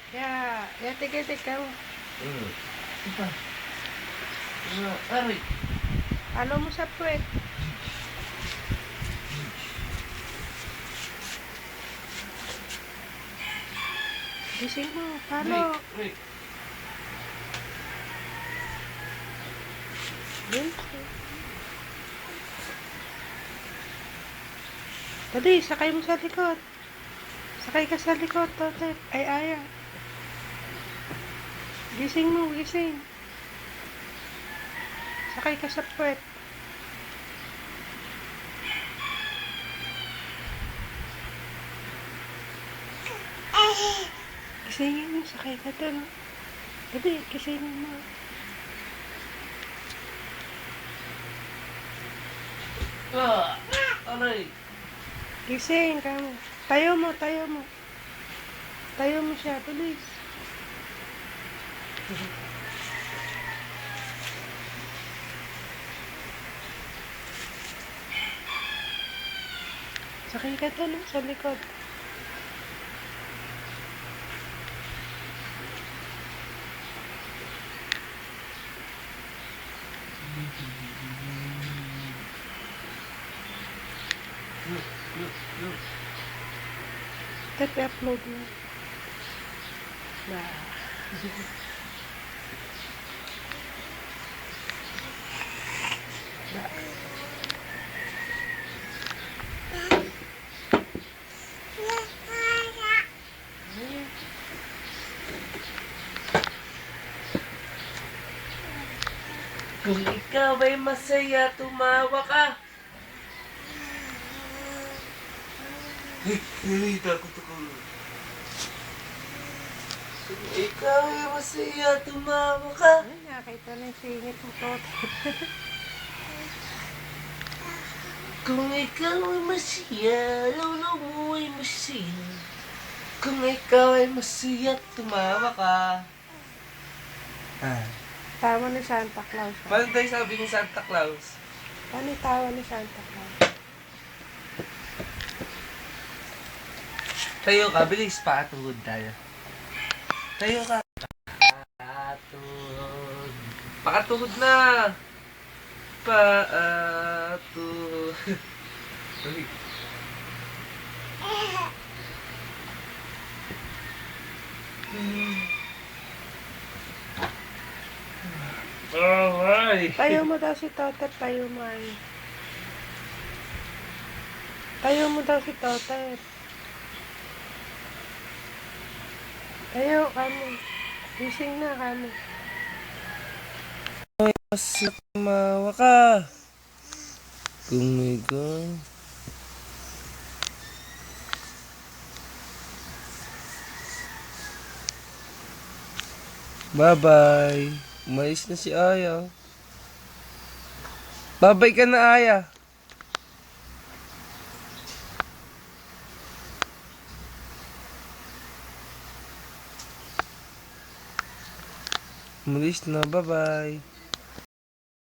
Ya, tikitik ka mo. Ipa. Ari. Ano mo sa puwet? Gising mo. Paano? Rick. Dali, sakay mo sa likod. Sakay ka sa likod, Totet. Ay, Aya. Gising mo, gising. Sakay ka sa puwet. Gisingin mo, sakay ka doon. Dali, gisingin mo. Aray. Gising ka mo. Tayo mo, tayo mo. Tayo mo siya, bilis. Sakay ka doon, sa likod. Tep, upload mo. Nah. Kung ikaw ay masaya, tumawa ka. Takot ako. Kung ikaw ay masaya, tumawa ka. Ay, nakita na yung singit mo, Totet. Kung ikaw ay masaya, lolo mo ay masaya. Kung ikaw ay masaya, tumawa ka. Tawa ni Santa Claus. Paano tayo sabi ni Santa Claus? Paano yung tawa ni Santa Claus? Tayo ka, bilis, paatuhod tayo. Tayo ka. Paatuhod. Pakatuhod na. Paatuhod. Sorry. Alright. Tayo mo daw si Totet, tayo mo ay. Tayo mo daw si Totet. Tayo, kamo. Gising na, kamo. Masaya, tumawa ka. Kung ikaw... Bye-bye. Umalis na si Aya. Bye-bye ka na, Aya. Umalis na. Bye-bye.